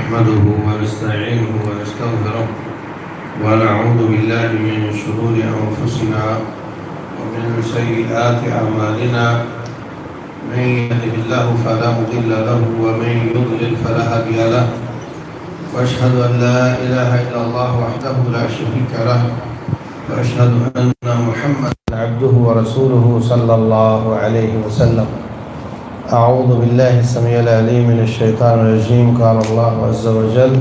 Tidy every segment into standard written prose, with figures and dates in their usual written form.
نحمده ونستعينه ونستغفره ونعوذ بالله من شرور أنفسنا ومن سيئات أعمالنا من يهده الله فلا مضل له ومن يضلل فلا هادي له وأشهد أن لا إله إلا الله وحده لا شريك له وأشهد أن محمدا عبده ورسوله صلى الله عليه وسلم. أعوذ بالله السميع العليم من الشيطان الرجيم. قال الله عز وجل: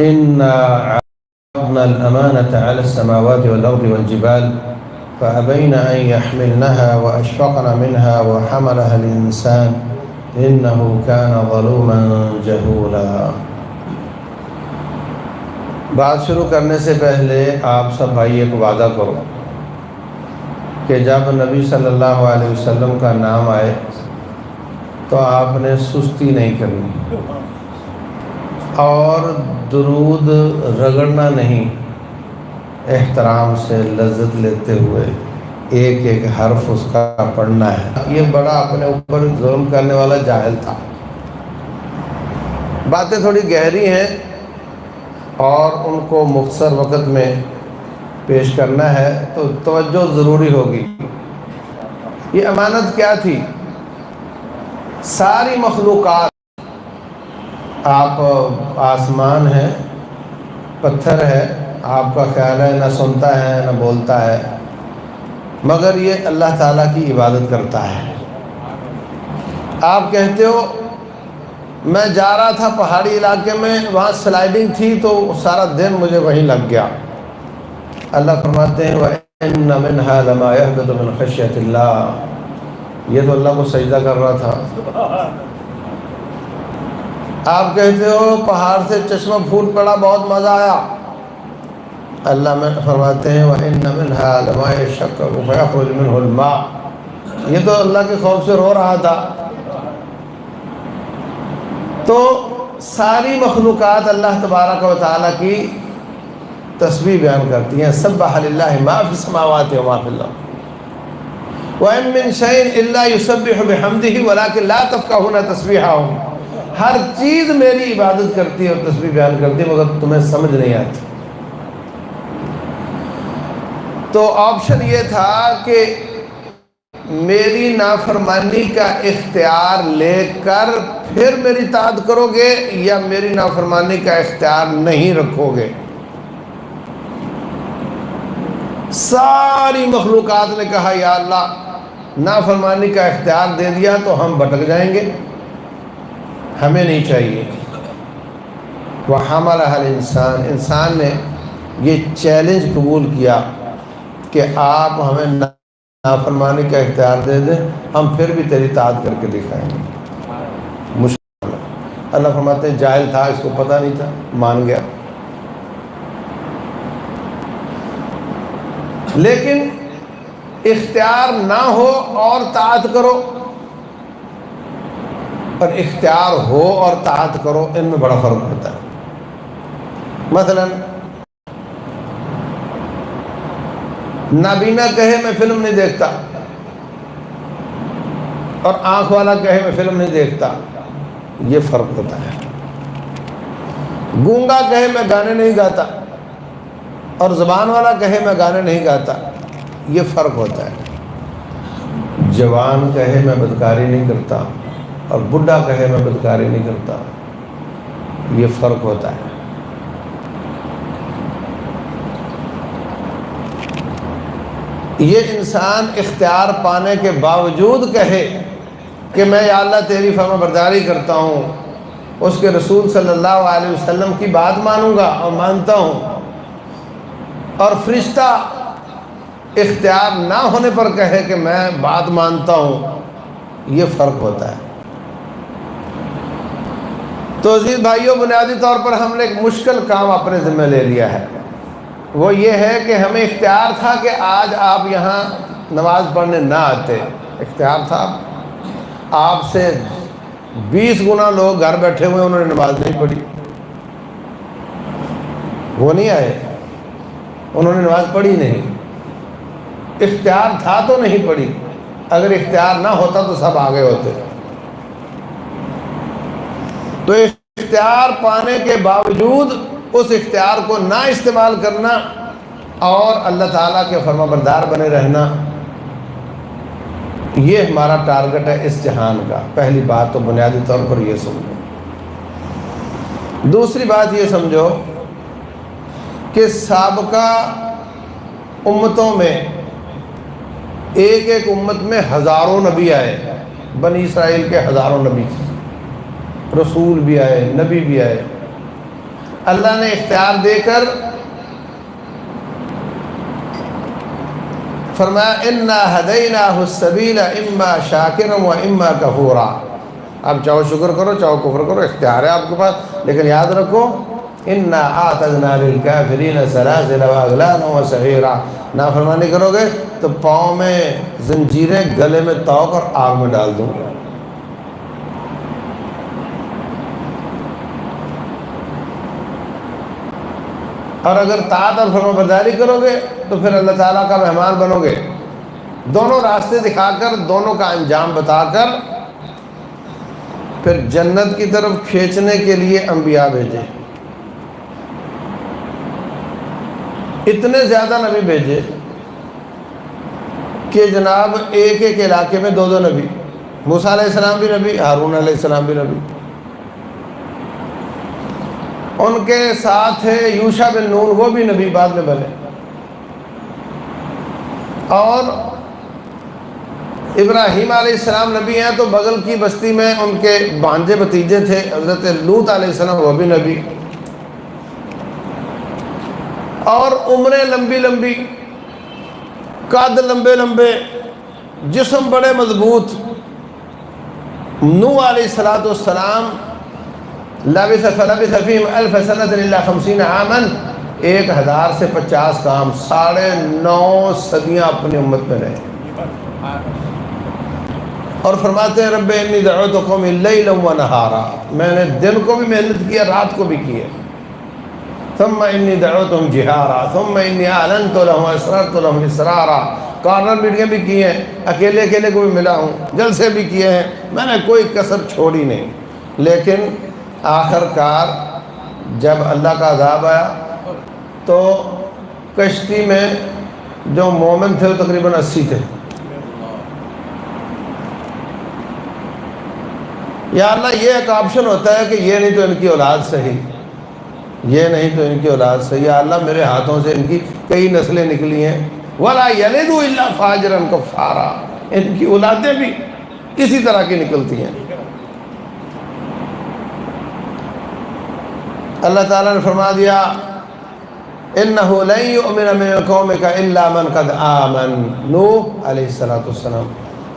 إنا عرضنا الأمانة على السماوات والأرض والجبال فأبين أن يحملنها وأشفقن منها وحملها الإنسان إنه كان ظلوما جهولا. بات شروع کرنے سے پہلے آپ سب بھائی ایک وعدہ کرو کہ جب نبی صلی اللہ علیہ وسلم کا نام آئے تو آپ نے سستی نہیں کرنی اور درود رگڑنا نہیں، احترام سے لذت لیتے ہوئے ایک ایک حرف اس کا پڑھنا ہے. یہ بڑا اپنے اوپر ظلم کرنے والا جاہل تھا. باتیں تھوڑی گہری ہیں اور ان کو مختصر وقت میں پیش کرنا ہے تو توجہ ضروری ہوگی. یہ امانت کیا تھی؟ ساری مخلوقات، آپ آسمان ہے، پتھر ہے، آپ کا خیال ہے نہ سنتا ہے نہ بولتا ہے، مگر یہ اللہ تعالیٰ کی عبادت کرتا ہے. آپ کہتے ہو میں جا رہا تھا پہاڑی علاقے میں، وہاں سلائیڈنگ تھی تو سارا دن مجھے وہیں لگ گیا. اللہ فرماتے ہیں وَإِنَّ مِنْهَا لَمَا يَهْبِطُ مِنْ خَشْيَةِ اللَّهِ. یہ تو اللہ کو سجدہ کر رہا تھا. آپ کہتے ہو پہاڑ سے چشمہ پھوٹ پڑا، بہت مزہ آیا. اللہ میں فرماتے ہیں وَإِنَّ مِنْهَا لَمَا يَشَّقَّقُ فَيَخْرُجُ مِنْهُ الْمَاءُ. یہ تو اللہ کے خوف سے رو رہا تھا. تو ساری مخلوقات اللہ تبارک و تعالیٰ کی تسبیح بیان کرتی ہیں. سبح للہ ما فی السماوات و ما فی الارض وَإِن مِّن شَيْءٍ إِلَّا يُسَبِّحُ بِحَمْدِهِ وَلَكِن لَا تَفْقَهُونَ تَسْبِيحَهُمْ. ہر چیز میری عبادت کرتی ہے اور تسبیح بیان کرتی ہے مگر تمہیں سمجھ نہیں آتی. تو آپشن یہ تھا کہ میری نافرمانی کا اختیار لے کر پھر میری اطاعت کرو گے یا میری نافرمانی کا اختیار نہیں رکھو گے. ساری مخلوقات نے کہا یا اللہ نافرمانی کا اختیار دے دیا تو ہم بھٹک جائیں گے، ہمیں نہیں چاہیے. وَحَمَلَهَا الْإِنسَانُ. انسان نے یہ چیلنج قبول کیا کہ آپ ہمیں نافرمانی کا اختیار دے دیں، ہم پھر بھی تیری اطاعت کر کے دکھائیں گے. مشکل. اللہ فرماتے ہیں جاہل تھا، اس کو پتہ نہیں تھا، مان گیا. لیکن اختیار نہ ہو اور طاعت کرو اور اختیار ہو اور طاعت کرو، ان میں بڑا فرق ہوتا ہے. مثلا نابینا کہے میں فلم نہیں دیکھتا اور آنکھ والا کہے میں فلم نہیں دیکھتا، یہ فرق ہوتا ہے. گونگا کہے میں گانے نہیں گاتا اور زبان والا کہے میں گانے نہیں گاتا، یہ فرق ہوتا ہے. جوان کہے میں بدکاری نہیں کرتا اور بڈھا کہے میں بدکاری نہیں کرتا، یہ فرق ہوتا ہے. یہ انسان اختیار پانے کے باوجود کہے کہ میں یا اللہ تیری فرما برداری کرتا ہوں، اس کے رسول صلی اللہ علیہ وسلم کی بات مانوں گا اور مانتا ہوں، اور فرشتہ اختیار نہ ہونے پر کہے کہ میں بات مانتا ہوں، یہ فرق ہوتا ہے. تو عزیز بھائیوں، بنیادی طور پر ہم نے ایک مشکل کام اپنے ذمہ لے لیا ہے. وہ یہ ہے کہ ہمیں اختیار تھا کہ آج آپ یہاں نماز پڑھنے نہ آتے. اختیار تھا. آپ سے 20 گنا لوگ گھر بیٹھے ہوئے انہوں نے نماز نہیں پڑھی، وہ نہیں آئے، انہوں نے نماز پڑھی نہیں. اختیار تھا تو نہیں پڑھی، اگر اختیار نہ ہوتا تو سب آگے ہوتے. تو اختیار پانے کے باوجود اس اختیار کو نہ استعمال کرنا اور اللہ تعالیٰ کے فرما بردار بنے رہنا، یہ ہمارا ٹارگٹ ہے اس جہان کا۔ پہلی بات تو بنیادی طور پر یہ سمجھو۔ دوسری بات یہ سمجھو کہ سابقہ امتوں میں ایک ایک امت میں ہزاروں نبی آئے، بنی اسرائیل کے ہزاروں نبی، رسول بھی آئے، نبی بھی آئے۔ اللہ نے اختیار دے کر فرمایا اِنَّا هَدَيْنَاهُ السَّبِيلَ اِمَّا شَاكِرًا وَإِمَّا كَفُورًا، اب چاہو شکر کرو چاہو کفر کرو، اختیار ہے آپ کے پاس، لیکن یاد رکھو اِنَّا أَعْتَدْنَا لِلْكَافِرِينَ سَلَاسِلَ وَأَغْلَالًا وَسَعِيرًا، نافرمانی کرو گے تو پاؤں میں زنجیریں، گلے میں توق اور آگ میں ڈال دوں گا۔ اور اگر طاعت اور فرما برداری کرو گے تو پھر اللہ تعالیٰ کا مہمان بنو گے۔ دونوں راستے دکھا کر، دونوں کا انجام بتا کر پھر جنت کی طرف کھینچنے کے لیے انبیاء بھیجے، اتنے زیادہ نبی بھیجے کہ جناب ایک ایک علاقے میں دو دو نبی، موسیٰ علیہ السلام بھی نبی، ہارون علیہ السلام بھی نبی، ان کے ساتھ ہے یوشع بن نون، وہ بھی نبی بعد میں بنے، اور ابراہیم علیہ السلام نبی ہیں تو بغل کی بستی میں ان کے بھانجے بھتیجے تھے حضرت لوط علیہ السلام، وہ بھی نبی، اور عمریں لمبی لمبی، قد لمبے لمبے، جسم بڑے مضبوط۔ نوح علیہ السلام فلبث فیہم الف سنۃ الا 50 عاما، 1000 سے 50 کام، 9.5 صدیاں اپنی امت میں رہے، اور فرماتے ہیں رب انی دعوت قومی لیلا ونہارا، میں نے دن کو بھی محنت کیا، رات کو بھی کی ہے، ثم انی دعوتہم جہارا ثم انی اعلنت لہم اسررت لہم اسرارا، کارنر میٹنگیں بھی کی ہیں، اکیلے اکیلے کو بھی ملا ہوں، جلسے بھی کیے ہیں، میں نے کوئی کسر چھوڑی نہیں۔ لیکن آخر کار جب اللہ کا عذاب آیا تو کشتی میں جو مومن تھے وہ تقریباً 80 تھے۔ یا اللہ یہ ایک آپشن ہوتا ہے کہ یہ نہیں تو ان کی اولاد صحیح، یہ نہیں تو ان کی اولاد صحیح، یا اللہ میرے ہاتھوں سے ان کی کئی نسلیں نکلی ہیں، وَلَا يَلِدُ إِلَّا فَاجِرًا كَفَّارًا، ان کی اولادیں بھی اسی طرح کی نکلتی ہیں۔ اللہ تعالیٰ نے فرما دیا اِنَّهُ لَن يُؤْمِنَ مِن قَوْمِكَ إِلَّا مَنْ قَدْ آمَنَ، نوح علیہ السلام،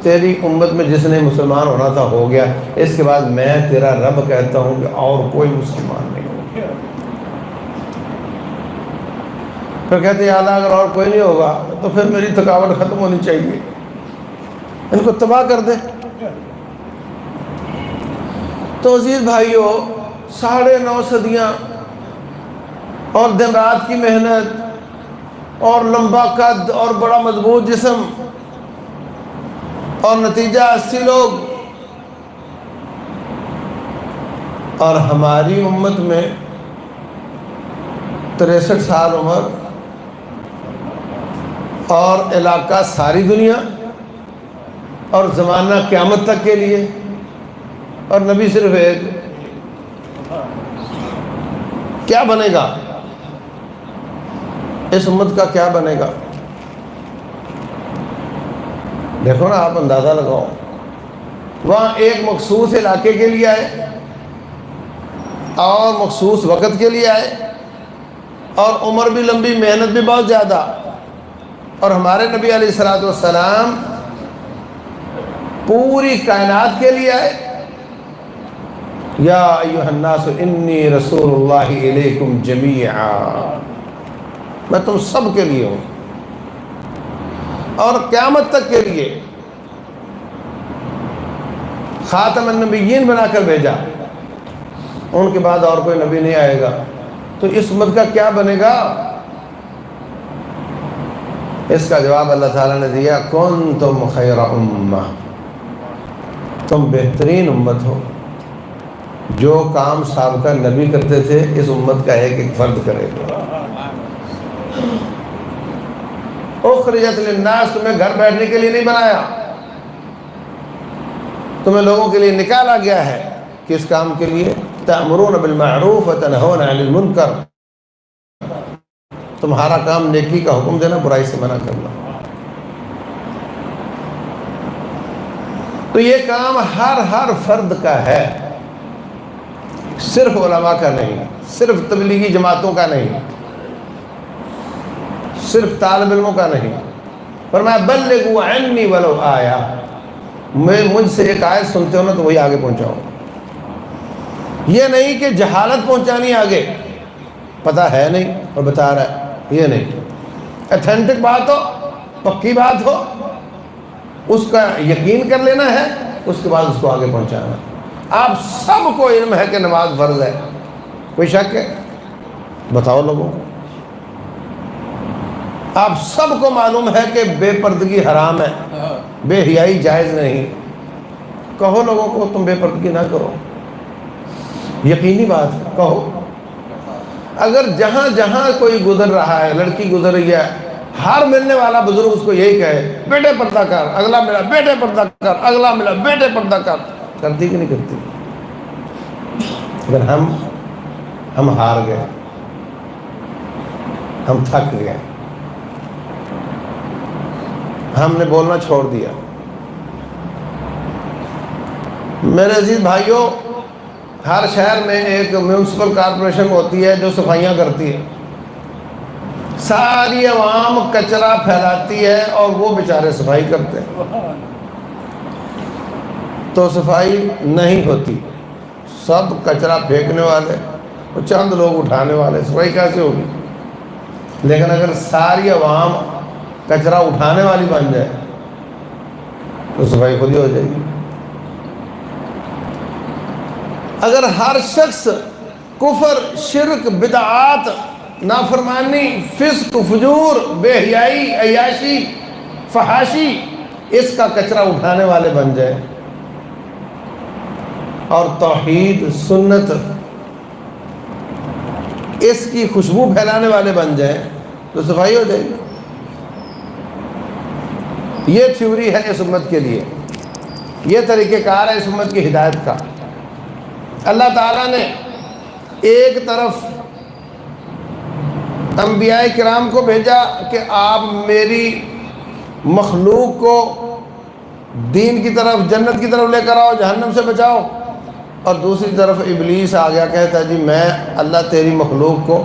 تیری امت میں جس نے مسلمان ہونا تھا ہو گیا، اس کے بعد میں تیرا رب کہتا ہوں کہ اور کوئی مسلمان نہیں ہوگا۔ پھر کہتے ہیں اللہ اگر اور کوئی نہیں ہوگا تو پھر میری تھکاوٹ ختم ہونی چاہیے، ان کو تباہ کر دے۔ تو عزیز بھائیو، 9.5 صدیاں اور دن رات کی محنت اور لمبا قد اور بڑا مضبوط جسم، اور نتیجہ 80 لوگ، اور ہماری امت میں 63 سال عمر، اور علاقہ ساری دنیا، اور زمانہ قیامت تک کے لیے، اور نبی صرف ایک۔ کیا بنے گا اس امت کا، کیا بنے گا؟ دیکھو نا، آپ اندازہ لگاؤ، وہاں ایک مخصوص علاقے کے لیے آئے اور مخصوص وقت کے لیے آئے، اور عمر بھی لمبی، محنت بھی بہت زیادہ، اور ہمارے نبی علیہ السلام پوری کائنات کے لیے آئے۔ یا ایھا الناس انی رسول اللہ الیکم جمیعا، میں تم سب کے لیے ہوں، اور قیامت تک کے لیے خاتم النبیین بنا کر بھیجا، ان کے بعد اور کوئی نبی نہیں آئے گا۔ تو اس امت کا کیا بنے گا؟ اس کا جواب اللہ تعالیٰ نے دیا، کنتم خیر امہ، تم بہترین امت ہو، جو کام سابقہ نبی کرتے تھے اس امت کا ایک ایک فرد کرے گا۔ اخرجت للناس، تمہیں گھر بیٹھنے کے لیے نہیں بنایا، تمہیں لوگوں کے لیے نکالا گیا ہے۔ کس کام کے لیے؟ تأمرون بالمعروف وتنہون عن المنکر، تمہارا کام نیکی کا حکم دینا، برائی سے منع کرنا۔ تو یہ کام ہر فرد کا ہے، صرف علماء کا نہیں، صرف تبلیغی جماعتوں کا نہیں، صرف طالب علموں کا نہیں۔ فرمایا بلغوا عنی ولو آیا، مجھ سے ایک آیت سنتے ہو نا تو وہی آگے پہنچاؤ۔ یہ نہیں کہ جہالت پہنچانی آگے، پتہ ہے نہیں اور بتا رہا ہے، یہ نہیں۔ ایتھینٹک بات ہو، پکی بات ہو، اس کا یقین کر لینا ہے، اس کے بعد اس کو آگے پہنچانا۔ آپ سب کو علم ہے کہ نماز فرض ہے، کوئی شک ہے؟ بتاؤ لوگوں کو۔ آپ سب کو معلوم ہے کہ بے پردگی حرام ہے، بے حیائی جائز نہیں، کہو لوگوں کو تم بے پردگی نہ کرو، یقینی بات ہے، کہو۔ اگر جہاں جہاں کوئی گزر رہا ہے، لڑکی گزر رہی ہے، ہر ملنے والا بزرگ اس کو یہی کہے بیٹے پردہ کر، اگلا ملا بیٹے پردہ کر، اگلا ملا بیٹے پردہ کر، کرتی کہ نہیں کرتی؟ اگر ہم ہار گئے، ہم تھک گئے، ہم نے بولنا چھوڑ دیا۔ میرے عزیز بھائیوں، ہر شہر میں ایک میونسپل کارپوریشن ہوتی ہے جو صفائیاں کرتی ہے، ساری عوام کچرا پھیلاتی ہے اور وہ بیچارے صفائی کرتے ہیں، تو صفائی نہیں ہوتی، سب کچرا پھینکنے والے اور چند لوگ اٹھانے والے، صفائی کیسے ہوگی؟ لیکن اگر ساری عوام کچرا اٹھانے والی بن جائے تو صفائی خود ہی ہو جائے گی۔ اگر ہر شخص کفر، شرک، بدعات، نافرمانی، فسق، فجور، بے حیائی، عیاشی، فحاشی اس کا کچرا اٹھانے والے بن جائے اور توحید، سنت اس کی خوشبو پھیلانے والے بن جائیں تو صفائی ہو جائے گی۔ یہ تھیوری ہے اس امت کے لیے، یہ طریقہ کار ہے اس امت کی ہدایت کا۔ اللہ تعالیٰ نے ایک طرف انبیاء کرام کو بھیجا کہ آپ میری مخلوق کو دین کی طرف، جنت کی طرف لے کر آؤ، جہنم سے بچاؤ، اور دوسری طرف ابلیس آ گیا، کہتا جی میں اللہ تیری مخلوق کو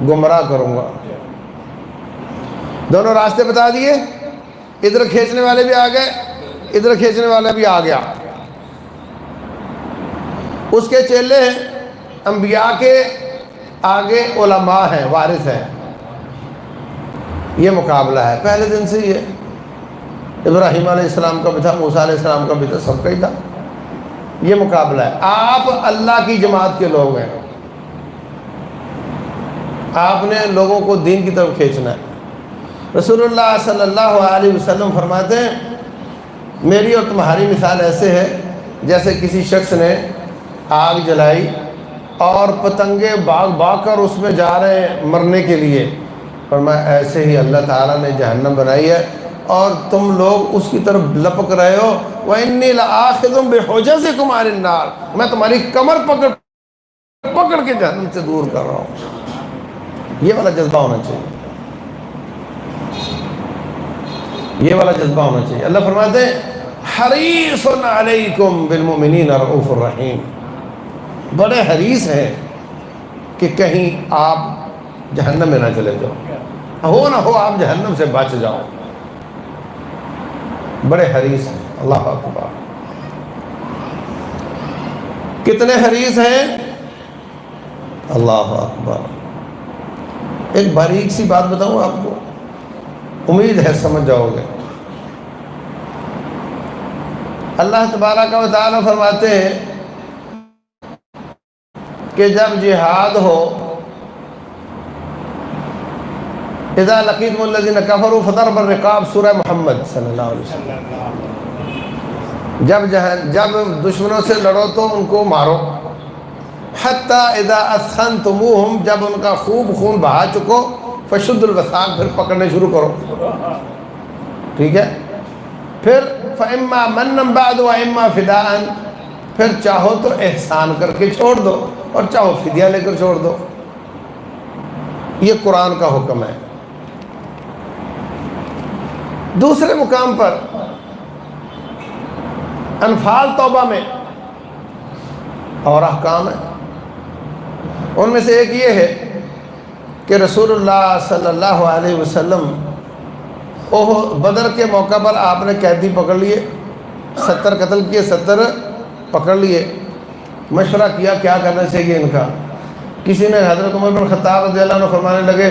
گمراہ کروں گا۔ دونوں راستے بتا دیے، ادھر کھینچنے والے بھی آ گئے، ادھر کھینچنے والا بھی آ گیا۔ اس کے چیلے ہیں، انبیاء کے آگے علماء ہیں، وارث ہیں۔ یہ مقابلہ ہے، پہلے دن سے یہ ابراہیم علیہ السلام کا بھی تھا، موسیٰ علیہ السلام کا بھی تھا، سب کا ہی تھا۔ یہ مقابلہ ہے۔ آپ اللہ کی جماعت کے لوگ ہیں، آپ نے لوگوں کو دین کی طرف کھینچنا ہے۔ رسول اللہ صلی اللہ علیہ وسلم فرماتے ہیں میری اور تمہاری مثال ایسے ہے جیسے کسی شخص نے آگ جلائی اور پتنگے باغ کر اس میں جا رہے ہیں مرنے کے لیے، فرمایا ایسے ہی اللہ تعالیٰ نے جہنم بنائی ہے اور تم لوگ اس کی طرف لپک رہے ہو۔ وَإِنِّي لَآخِذٌ بِحُجَزِكُمْ عَنِ النَّارِ، میں تمہاری کمر پکڑ کے جہنم سے دور کر رہا ہوں۔ یہ والا جذبہ ہونا چاہیے، یہ والا جذبہ ہونا چاہیے۔ اللہ فرماتے ہیں حریص علیکم بالمؤمنین رؤوف الرحیم، بڑے حریص ہیں کہ کہیں آپ جہنم میں نہ چلے جاؤ، ہو نہ ہو آپ جہنم سے بچ جاؤ، بڑے حریص ہیں۔ اللہ اکبر، کتنے حریص ہیں، اللہ اکبر۔ ایک باریک سی بات بتاؤں آپ کو، امید ہے سمجھ جاؤ گے۔ اللہ تبارک و تعالیٰ فرماتے ہیں کہ جب جہاد ہو، اذا لقیتم الذین کفروا فضرب الرقاب، سورہ محمد صلی اللہ علیہ وسلم، جب دشمنوں سے لڑو تو ان کو مارو، حتیٰ اذا اثخنتموہم، جب ان کا خوب خون بہا چکو، فشد الوثاق، پھر پکڑنے شروع کرو، ٹھیک ہے؟ پھر فَإِمَّا مَنًّا بَعْدُ وَإِمَّا فِدَاءً، پھر چاہو تو احسان کر کے چھوڑ دو اور چاہو فدیہ لے کر چھوڑ دو. یہ قرآن کا حکم ہے. دوسرے مقام پر انفال توبہ میں اور احکام ہیں. ان میں سے ایک یہ ہے کہ رسول اللہ صلی اللہ علیہ وسلم بدر کے موقع پر آپ نے قیدی پکڑ لیے، 70 قتل کیے، 70 پکڑ لیے. مشورہ کیا کیا کرنا چاہیے ان کا. کسی نے حضرت عمر بن خطاب رضی اللہ عنہ فرمانے لگے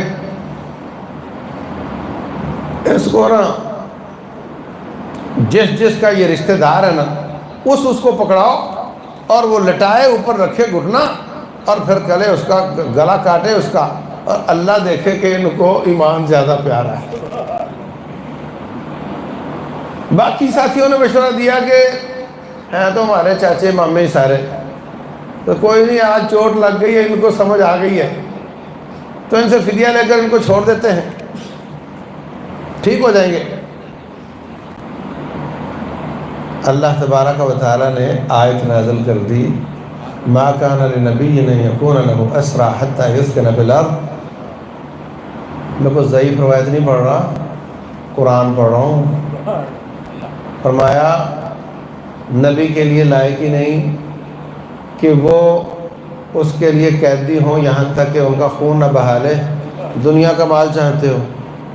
اس کو نا جس کا یہ رشتہ دار ہے نا اس کو پکڑاؤ اور وہ لٹائے اوپر رکھے گھٹنا اور پھر کلے اس کا گلا کاٹے اس کا، اور اللہ دیکھے کہ ان کو ایمان زیادہ پیارا ہے. باقی ساتھیوں نے مشورہ دیا کہ ہیں تو ہمارے چاچے مامے ہی سارے، تو کوئی نہیں، آج چوٹ لگ گئی ہے، ان کو سمجھ آ گئی ہے تو ان سے فدیہ لے کر ان کو چھوڑ دیتے ہیں، ٹھیک ہو جائیں گے. اللہ تبارک و تعالیٰ نے آیت نازل کر دی ما کان لنبی ان یکون له اسری حتی یسکن فی الارض. میں کوئی ضعیف روایت نہیں پڑھ رہا، قرآن پڑھ رہا ہوں. فرمایا نبی کے لیے لائق ہی نہیں کہ وہ اس کے لیے قیدی ہوں یہاں تک کہ ان کا خون نہ بہا لے. دنیا کا مال چاہتے ہو،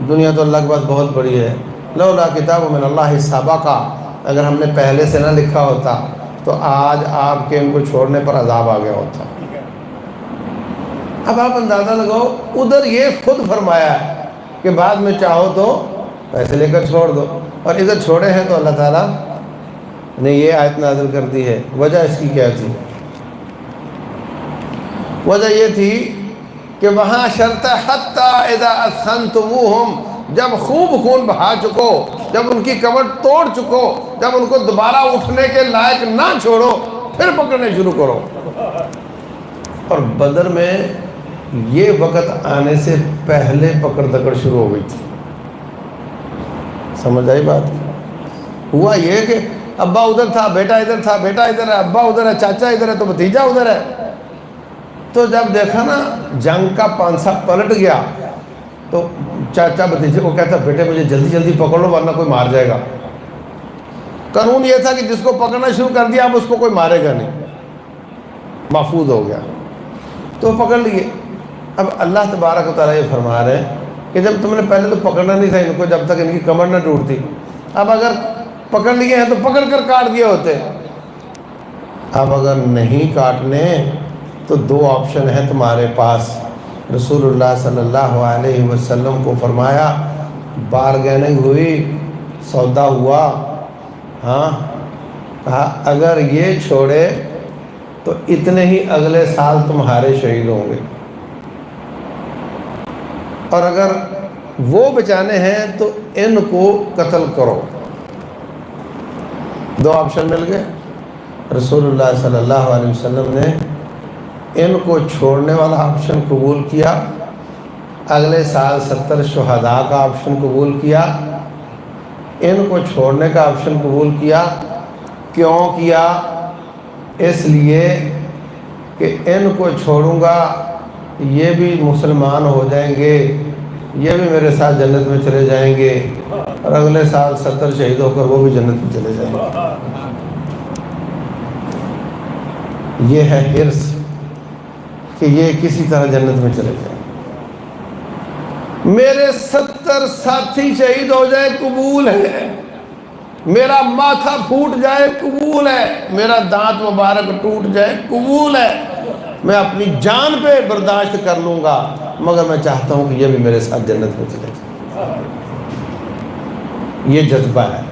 دنیا تو اللہ کے پاس بہت بڑی ہے. لولا کتاب من اللہ سابقہ، اگر ہم نے پہلے سے نہ لکھا ہوتا تو آج آپ کے ان کو چھوڑنے پر عذاب آ گیا ہوتا. اب آپ اندازہ لگاؤ، ادھر یہ خود فرمایا ہے کہ بعد میں چاہو تو پیسے لے کر چھوڑ دو، اور ادھر چھوڑے ہیں تو اللہ تعالیٰ نے یہ آیت نازل کر دی ہے. وجہ اس کی کیا تھی؟ وجہ یہ تھی کہ وہاں شرط حتی اذا اثخنتموہم، جب خوب خون بہا چکو، جب ان کی کمر توڑ چکو، جب ان کو دوبارہ اٹھنے کے لائق نہ چھوڑو، پھر پکڑنے شروع کرو. اور بدر میں یہ وقت آنے سے پہلے پکڑ دکڑ شروع ہو گئی تھی. سمجھ آئی بات؟ ہوا یہ کہ ابا ادھر تھا، بیٹا ادھر تھا، بیٹا ادھر ہے، ابا ادھر ہے، چاچا ادھر ہے تو بھتیجا ادھر ہے. تو جب دیکھا نا جنگ کا پانسا پلٹ گیا تو چاچا بھتیجے کو کہتا بیٹے مجھے جلدی جلدی پکڑ لو ورنہ کوئی مار جائے گا. قانون یہ تھا کہ جس کو پکڑنا شروع کر دیا اب اس کو کوئی مارے گا نہیں، محفوظ ہو گیا. تو پکڑ لیے. اب اللہ تبارک و تعالیٰ یہ فرما رہے ہیں کہ جب تم نے پہلے تو پکڑنا نہیں تھا ان کو جب تک ان کی کمر نہ ٹوٹتی، اب اگر پکڑ لیے ہیں تو پکڑ کر کاٹ دیے ہوتے. اب اگر نہیں کاٹنے تو دو آپشن ہیں تمہارے پاس. رسول اللہ صلی اللہ علیہ وسلم کو فرمایا بارگیننگ ہوئی، سودا ہوا. ہاں کہا اگر یہ چھوڑے تو اتنے ہی اگلے سال تمہارے شہید ہوں گے، اور اگر وہ بچانے ہیں تو ان کو قتل کرو. دو آپشن مل گئے. رسول اللہ صلی اللہ علیہ وسلم نے ان کو چھوڑنے والا آپشن قبول کیا، اگلے سال 70 شہداء کا آپشن قبول کیا، ان کو چھوڑنے کا آپشن قبول کیا. کیوں کیا؟ اس لیے کہ ان کو چھوڑوں گا یہ بھی مسلمان ہو جائیں گے، یہ بھی میرے ساتھ جنت میں چلے جائیں گے، اور اگلے سال 70 شہید ہو کر وہ بھی جنت میں چلے جائیں گے. یہ ہے حرص کہ یہ کسی طرح جنت میں چلے جائیں. میرے 70 ساتھی شہید ہو جائے قبول ہے، میرا ماتھا پھوٹ جائے قبول ہے، میرا دانت مبارک ٹوٹ جائے قبول ہے، میں اپنی جان پہ برداشت کر لوں گا، مگر میں چاہتا ہوں کہ یہ بھی میرے ساتھ جنت میں چلے جائے. یہ جذبہ ہے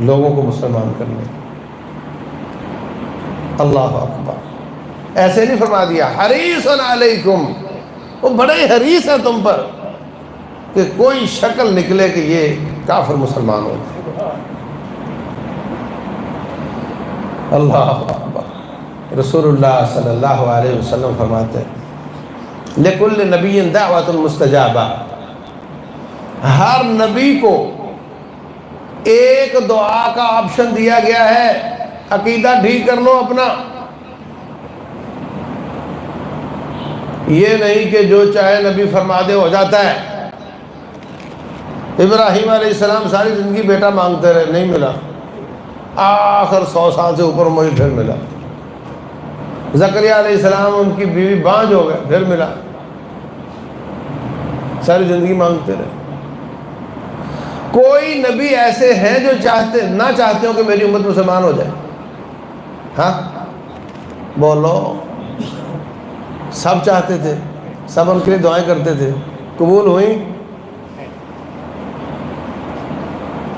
لوگوں کو مسلمان کرنے. اللہ اکبر. ایسے نہیں فرما دیا حریص علیکم، وہ بڑے حریص ہیں تم پر کہ کوئی شکل نکلے کہ یہ کافر مسلمان ہو جائے. اللہ اکبر. رسول اللہ صلی اللہ علیہ وسلم فرماتے ہیں لِكُلِّ نَبِيٍّ دَعْوَةٌ مُسْتَجَابَةٌ، ہر نبی کو ایک دعا کا آپشن دیا گیا ہے، عقیدہ ٹھیک کر لو اپنا، یہ نہیں کہ جو چاہے نبی فرما دے ہو جاتا ہے۔ ابراہیم علیہ السلام ساری زندگی بیٹا مانگتے رہے، نہیں ملا، آخر 100 سال سے اوپر مجھے پھر ملا۔ زکریا علیہ السلام ان کی بیوی بانجھ ہو گئے، پھر ملا، ساری زندگی مانگتے رہے۔ کوئی نبی ایسے ہیں جو نہ چاہتے ہو کہ میری امت مسلمان ہو جائے؟ ہاں بولو، سب چاہتے تھے، سب ان کے لیے دعائیں کرتے تھے، قبول ہوئیں؟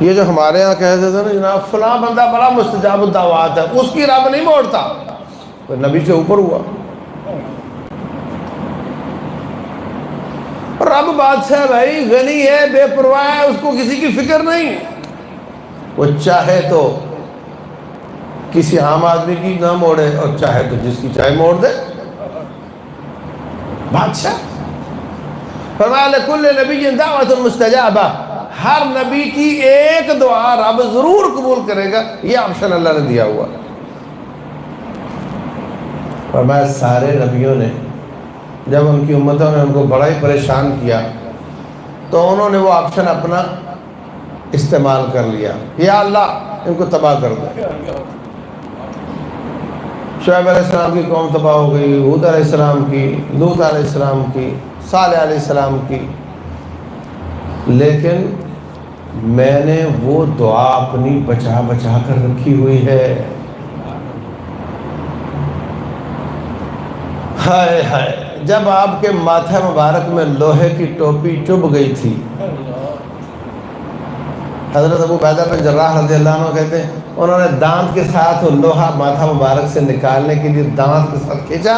یہ جو ہمارے ہاں کہتے تھے نا جناب فلاں بندہ بڑا مستجاب الدعوات ہے، اس کی رب نہیں موڑتا، نبی سے اوپر ہوا۔ رب بادشاہ بھائی، غنی ہے، بے پرواہ ہے، اس کو کسی کی فکر نہیں، وہ چاہے تو کسی عام آدمی کی نہ موڑے اور چاہے تو جس کی چاہے موڑ دے، بادشاہ۔ فرمایا لِكُلِّ نَبِيٍّ دَعْوَةٌ مُسْتَجَابَةٌ، ہر نبی کی ایک دعا رب ضرور قبول کرے گا، یہ آپشن اللہ نے دیا ہوا۔ فرمایا سارے نبیوں نے جب ان کی امتوں نے ان کو بڑا ہی پریشان کیا تو انہوں نے وہ آپشن اپنا استعمال کر لیا، یا اللہ ان کو تباہ کر دے۔ شعیب علیہ السلام کی قوم تباہ ہو گئی، ہود علیہ السلام کی، لوط علیہ السلام کی، صالح علیہ السلام کی، لیکن میں نے وہ دعا اپنی بچا بچا کر رکھی ہوئی ہے۔ ہائے ہائے، جب آپ کے ماتھے مبارک میں لوہے کی ٹوپی چبھ گئی تھی، حضرت ابو عبیدہ بن جراح رضی اللہ عنہ کہتے ہیں انہوں نے دانت کے ساتھ وہ لوہا ماتھا مبارک سے نکالنے کے لیے دانت کے ساتھ کھینچا،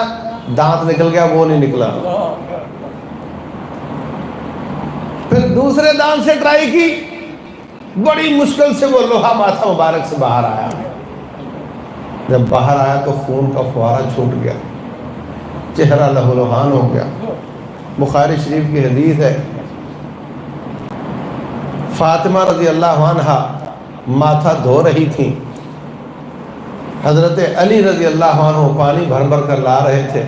دانت نکل گیا، وہ نہیں نکلا۔ پھر دوسرے دانت سے ٹرائی کی، بڑی مشکل سے وہ لوہا ماتھا مبارک سے باہر آیا۔ جب باہر آیا تو خون کا فوارہ چھوٹ گیا، چہرہ لہو لہان ہو گیا۔ بخاری شریف کی حدیث ہے، فاطمہ رضی اللہ عنہ ماتھا دھو رہی تھیں، حضرت علی رضی اللہ عنہ پانی بھر بھر کر لا رہے تھے،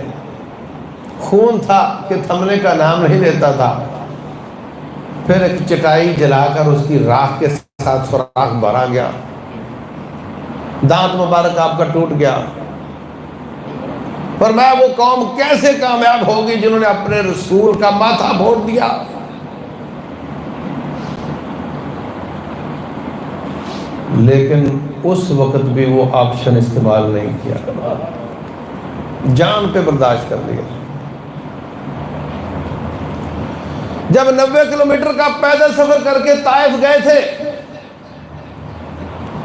خون تھا کہ تھمنے کا نام نہیں لیتا تھا۔ پھر ایک چٹائی جلا کر اس کی راکھ کے ساتھ سوراخ بھرا گیا، دانت مبارک آپ کا ٹوٹ گیا۔ فرمایا وہ قوم کیسے کامیاب ہوگی جنہوں نے اپنے رسول کا ماتھا پھوڑ دیا۔ لیکن اس وقت بھی وہ آپشن استعمال نہیں کیا، جان پہ برداشت کر لیا۔ جب 90 کلومیٹر کا پیدل سفر کر کے طائف گئے تھے،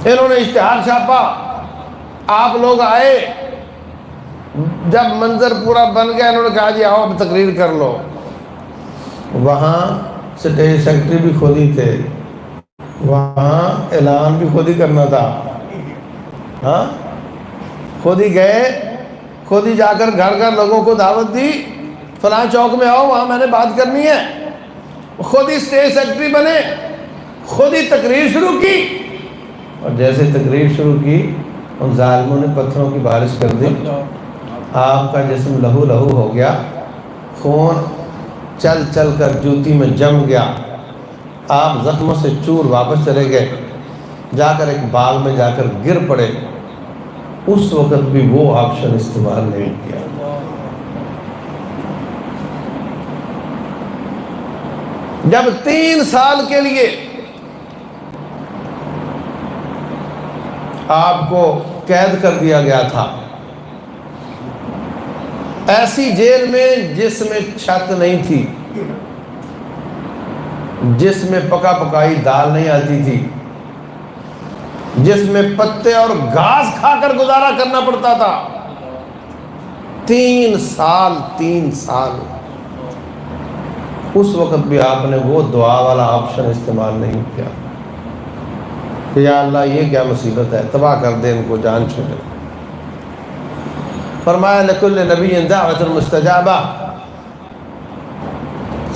انہوں نے اشتہار چھاپا، آپ لوگ آئے، جب منظر پورا بن گیا انہوں نے کہا جی آؤ اب تقریر کر لو۔ وہاں سٹیج سیکرٹری بھی خود ہی تھے، وہاں اعلان بھی خود ہی کرنا تھا، ہاں خود ہی گئے، خود ہی جا کر گھر گھر لوگوں کو دعوت دی، فلاں چوک میں آؤ وہاں میں نے بات کرنی ہے۔ خود ہی سٹیج سیکرٹری بنے، خود ہی تقریر شروع کی، اور جیسے تقریر شروع کی ان ظالموں نے پتھروں کی بارش کر دی، آپ کا جسم لہو لہو ہو گیا، خون چل چل کر جوتی میں جم گیا، آپ زخموں سے چور واپس چلے گئے، جا کر ایک باغ میں جا کر گر پڑے۔ اس وقت بھی وہ آپشن استعمال نہیں کیا۔ جب 3 سال کے لیے آپ کو قید کر دیا گیا تھا، ایسی جیل میں جس میں چھت نہیں تھی، جس میں پکا پکائی دال نہیں آتی تھی، جس میں پتے اور گھاس کھا کر گزارا کرنا پڑتا تھا، 3 سال اس وقت بھی آپ نے وہ دعا والا آپشن استعمال نہیں کیا کہ یا اللہ یہ کیا مصیبت ہے، تباہ کر دے ان کو، جان چھوڑے۔ فرمایا لکل نبی دعوت مستجابہ،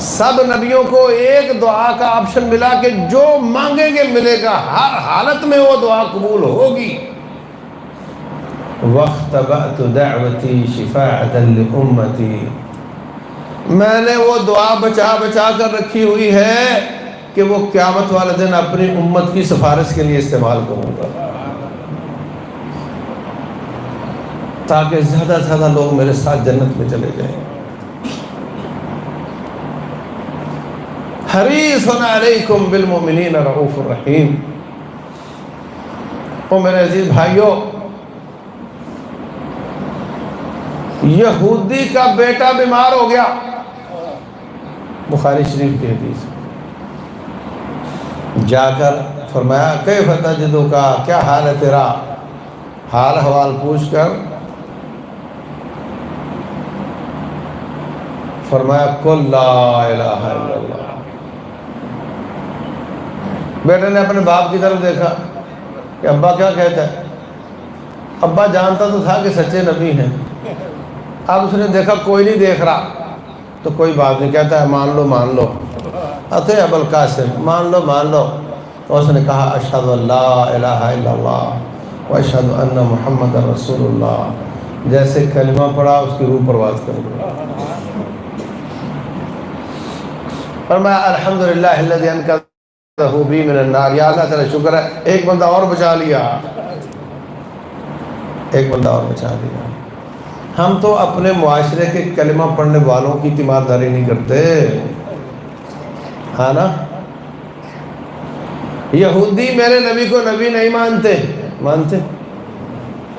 سب نبیوں کو ایک دعا کا آپشن ملا کہ جو مانگیں گے ملے گا، ہر حالت میں وہ دعا قبول ہوگی۔ واختبأت دعوتی شفاعة لأمتی، میں نے وہ دعا بچا بچا کر رکھی ہوئی ہے کہ وہ قیامت والے دن اپنی امت کی سفارش کے لیے استعمال کروں گا، تاکہ زیادہ سے زیادہ لوگ میرے ساتھ جنت میں چلے جائیں۔ حریص علیکم بالمؤمنین رؤوف الرحیم۔ او میرے عزیز بھائیوں، یہودی کا بیٹا بیمار ہو گیا، بخاری شریف کی حدیث، جا کر فرمایا کیف تجدک، کیا حال ہے تیرا، حال حوال پوچھ کر فرمایا قل لا الہ الا اللہ۔ بیٹے نے اپنے باپ کی طرف دیکھا کہ ابا کیا کہتا ہے، ابا جانتا تو تھا کہ سچے نبی ہیں، اب اس نے دیکھا کوئی نہیں دیکھ رہا تو کوئی بات نہیں، کہتا ہے مان لو مان لو، اتے ابو القاسم مان لو مان لو۔ تو اس نے کہا اشہد ان لا الہ الا اللہ و اشہد ان محمد رسول اللہ، جیسے کلمہ پڑھا اس کی روح پرواز کر گئی۔ فرمایا الحمدللہ الذی انقذہ بی من النار، یا اللہ تعالی شکر ہے ایک بندہ اور بچا لیا، ایک بندہ اور بچا لیا۔ ہم تو اپنے معاشرے کے کلمہ پڑھنے والوں کی تیمارداری نہیں کرتے، ہاں نا؟ یہودی میرے نبی کو نبی نہیں مانتے، مانتے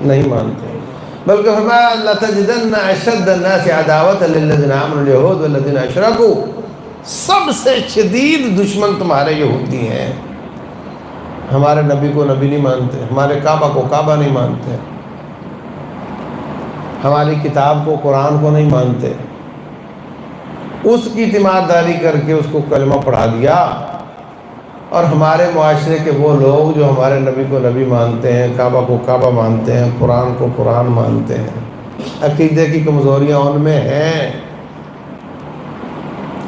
نہیں مانتے، بلکہ فرمایا لَتَجِدَنَّ أَشَدَّ النَّاسِ عَدَاوَةً لِلَّذِينَ آمَنُوا الْيَهُودُ وَالَّذِينَ أَشْرَكُوا، سب سے شدید دشمن تمہارے یہودی ہیں، ہمارے نبی کو نبی نہیں مانتے، ہمارے کعبہ کو کعبہ نہیں مانتے، ہماری کتاب کو قرآن کو نہیں مانتے، اس کی تیمارداری کر کے اس کو کلمہ پڑھا دیا۔ اور ہمارے معاشرے کے وہ لوگ جو ہمارے نبی کو نبی مانتے ہیں، کعبہ کو کعبہ مانتے ہیں، قرآن کو قرآن مانتے ہیں، عقیدے کی کمزوریاں ان میں ہیں،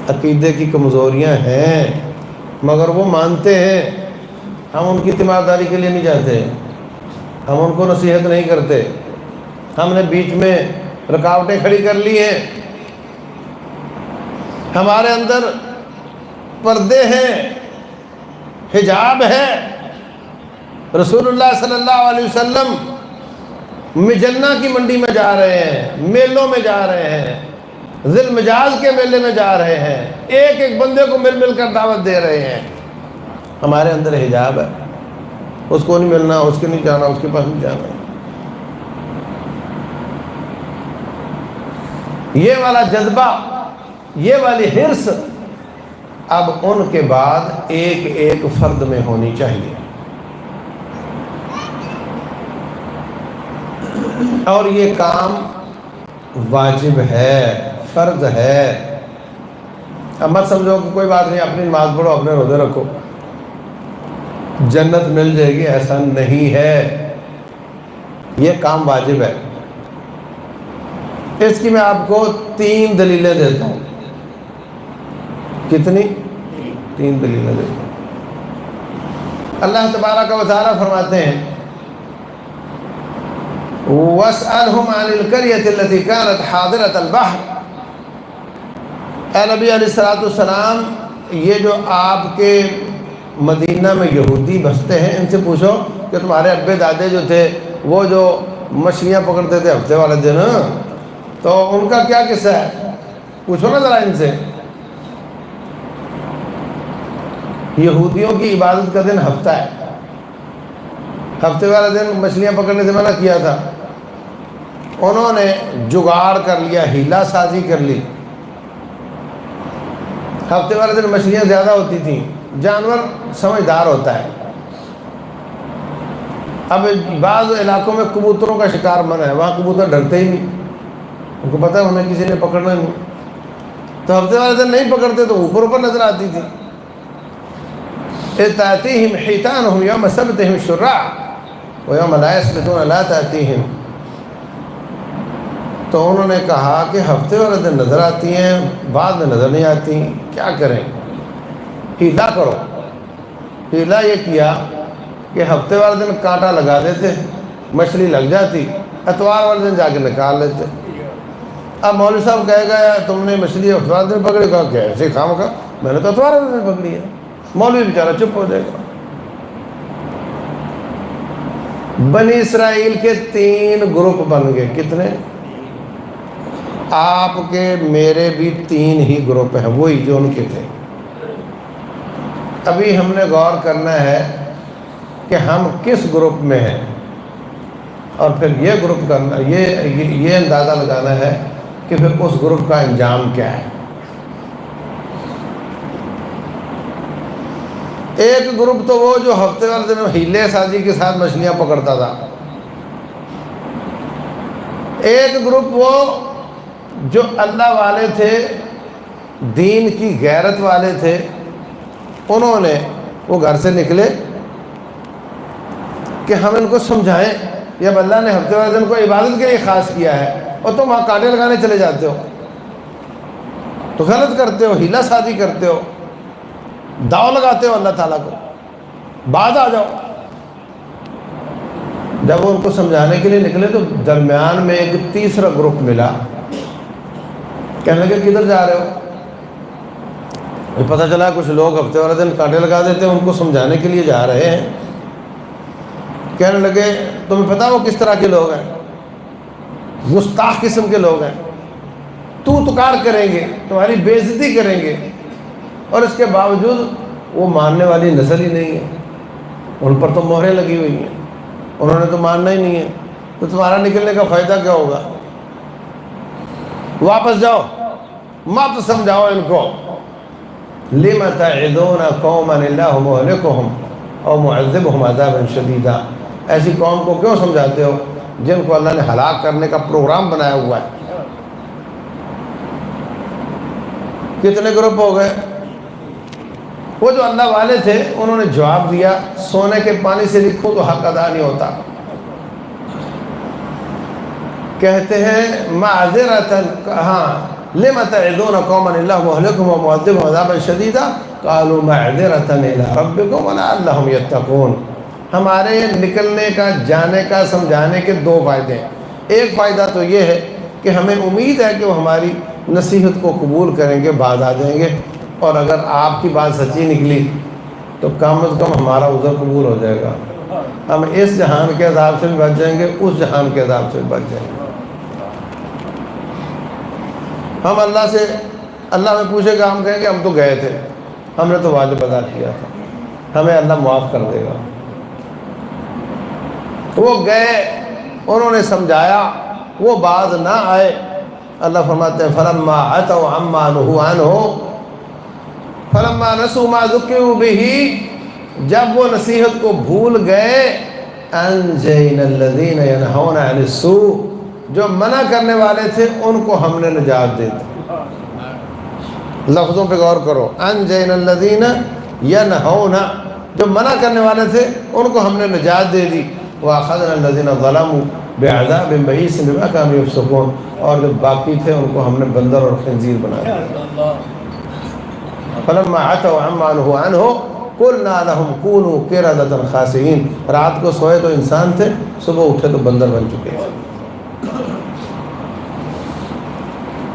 عقیدے کی کمزوریاں ہیں، مگر وہ مانتے ہیں۔ ہم ان کی تیمارداری کے لیے نہیں جاتے، ہم ان کو نصیحت نہیں کرتے، ہم نے بیچ میں رکاوٹیں کھڑی کر لی ہیں، ہمارے اندر پردے ہیں، حجاب ہے۔ رسول اللہ صلی اللہ علیہ وسلم مجنہ کی منڈی میں جا رہے ہیں، میلوں میں جا رہے ہیں، ذی المجاز کے میلے میں جا رہے ہیں، ایک ایک بندے کو مل مل کر دعوت دے رہے ہیں، ہمارے اندر حجاب ہے، اس کو نہیں ملنا، اس کے نہیں جانا، اس کے پاس نہیں جانا۔ یہ والا جذبہ، یہ والی حرص اب ان کے بعد ایک ایک فرد میں ہونی چاہیے، اور یہ کام واجب ہے، فرض ہے۔ اب مت سمجھو کہ کوئی بات نہیں، اپنی نماز پڑھو، اپنے روزے رکھو، جنت مل جائے گی، ایسا نہیں ہے، یہ کام واجب ہے۔ اس کی میں آپ کو 3 دلیلیں دیتا ہوں۔ کتنی؟ 3 دلیلیں دیتا ہوں۔ اللہ تبارک و تعالیٰ فرماتے ہیں وَاسْأَلْهُمْ عَنِ الْقَرْيَةِ الَّتِي كَانَتْ حَاضِرَةَ الْبَحْرِ، اے نبی علیہ السلام، یہ جو آپ کے مدینہ میں یہودی بستے ہیں، ان سے پوچھو کہ تمہارے ابے دادے جو تھے وہ جو مچھلیاں پکڑتے تھے ہفتے والے دن، تو ان کا کیا قصہ ہے، پوچھو نا ذرا ان سے۔ یہودیوں کی عبادت کا دن ہفتہ ہے، ہفتے والے دن مچھلیاں پکڑنے سے منع کیا تھا، انہوں نے جگاڑ کر لیا، ہیلا سازی کر لی، ہفتے والے دن مچھلیاں زیادہ ہوتی تھیں، جانور سمجھدار ہوتا ہے۔ اب بعض علاقوں میں کبوتروں کا شکار منع ہے، وہاں کبوتر ڈرتے ہی نہیں، ان کو پتہ ہے انہیں کسی نے پکڑنا نہیں، تو ہفتے والے دن نہیں پکڑتے تو اوپر اوپر نظر آتی تھی۔ تأتیہم حیتانہم یوم سبتہم شرعا ویوم لا یسبتون لا تأتیہم، تو انہوں نے کہا کہ ہفتے والے دن نظر آتی ہیں، بعد میں نظر نہیں آتی، کیا کریں؟ ہیلا کرو۔ ہیلا یہ کیا کہ ہفتے والے دن کانٹا لگا دیتے، مچھلی لگ جاتی، اتوار والے دن جا کے نکال لیتے۔ اب مولوی صاحب کہے گا تم نے مچھلی اتوار والے دن پکڑی؟ کہا کہ ایسے کام کا میں نے تو اتوار والے دن پکڑی ہے۔ مولوی بیچارہ چپ ہو جائے گا۔ بنی اسرائیل کے 3 گروپ بن گئے۔ کتنے؟ آپ کے میرے بھی 3 ہی گروپ ہیں، وہی جو ان کے تھے۔ ابھی ہم نے غور کرنا ہے کہ ہم کس گروپ میں ہیں، اور پھر یہ گروپ کرنا، یہ اندازہ لگانا ہے کہ پھر اس گروپ کا انجام کیا ہے۔ ایک گروپ تو وہ جو ہفتے والے دن ہیلے سازی کے ساتھ مچھلیاں پکڑتا تھا، ایک گروپ وہ جو اللہ والے تھے، دین کی غیرت والے تھے، انہوں نے وہ گھر سے نکلے کہ ہم ان کو سمجھائیں کہ اب اللہ نے ہفتے والے دن کو عبادت کے لیے خاص کیا ہے اور تم وہاں کانٹے لگانے چلے جاتے ہو، تو غلط کرتے ہو، ہیلا سازی کرتے ہو، داؤ لگاتے ہو اللہ تعالیٰ کو، بعد آ جاؤ۔ جب وہ ان کو سمجھانے کے لیے نکلے تو درمیان میں ایک تیسرا گروپ ملا، کہنے لگے کدھر جا رہے ہو؟ پتہ چلا کچھ لوگ ہفتے والے دن کانٹے لگا دیتے ہیں، ان کو سمجھانے کے لیے جا رہے ہیں۔ کہنے لگے تمہیں پتہ وہ کس طرح کے لوگ ہیں؟ گستاخ قسم کے لوگ ہیں، تو تکار کریں گے، تمہاری بے عزتی کریں گے، اور اس کے باوجود وہ ماننے والی نسل ہی نہیں ہے، ان پر تو مہریں لگی ہوئی ہیں، انہوں نے تو ماننا ہی نہیں ہے، تو تمہارا نکلنے کا فائدہ کیا ہوگا؟ واپس جاؤ، مت سمجھاؤ ان کو۔ لِمَ تَعِظُونَ قَوْمًا اللَّهُ مُهْلِكُهُمْ أَوْ مُعَذِّبُهُمْ عَذَابًا شَدِيدًا، ایسی قوم کو کیوں سمجھاتے ہو جن کو اللہ نے ہلاک کرنے کا پروگرام بنایا ہوا ہے۔ کتنے گروپ ہو گئے؟ وہ جو اللہ والے تھے انہوں نے جواب دیا، سونے کے پانی سے لکھو تو حق ادا نہیں ہوتا۔ کہتے ہیں معذرتاً، ہاں، لِمَ تَعِظُونَ قَوْمًا اللَّهُ مُهْلِكُهُمْ وَمُعَذِّبُهُمْ عَذَابًا شَدِيدًا قَالُوا مَعْذِرَةً إِلَىٰ رَبِّكُمْ وَلَعَلَّهُمْ يَتَّقُونَ۔ ہمارے نکلنے کا، جانے کا، سمجھانے کے 2 فائدے ہیں۔ ایک فائدہ تو یہ ہے کہ ہمیں امید ہے کہ وہ ہماری نصیحت کو قبول کریں گے، بعد آ جائیں گے، اور اگر آپ کی بات سچی نکلی تو کم از کم ہمارا عذر قبول ہو جائے گا، ہم اس جہان کے عذاب سے بھی بچ جائیں گے، اس جہان کے عذاب سے بھی بچ جائیں گے۔ ہم اللہ سے، اللہ میں پوچھے گا، ہم کہیں گے ہم تو گئے تھے، ہم نے تو واجب ادا کیا تھا، ہمیں اللہ معاف کر دے گا۔ وہ گئے، انہوں نے سمجھایا، وہ باز نہ آئے، اللہ فرماتے ہیں فَلَمَّا عَتَوْا عَمَّا نُهُوا عَنْهُ فَلَمَّا نَسُوا مَا ذُكِّرُوا بِهِ، جب وہ نصیحت کو بھول گئے، أَنْجَيْنَا الَّذِينَ يَنْهَوْنَ عَنِ السُّوءِ، جو منع کرنے والے تھے ان کو ہم نے نجات دے دی۔ لفظوں پہ غور کرو، أَنْجَيْنَا الَّذِينَ يَنْهَوْنَ، جو منع کرنے والے تھے ان کو ہم نے نجات دے دی، وَأَخَذْنَا الَّذِينَ ظَلَمُوا بِعَذَابٍ بَئِيسٍ بِمَا كَانُوا يَفْسُقُونَ، اور جو باقی تھے ان کو ہم نے بندر اور خنزیر بنا دیا۔ فَلَمَّا عَتَوْا عَمَّا نُهُوا عَنْهُ قُلْنَا لَهُمْ كُونُوا قِرَدَةً خَاسِئِينَ، رات کو سوئے تو انسان تھے، صبح اٹھے تو بندر بن چکے تھے۔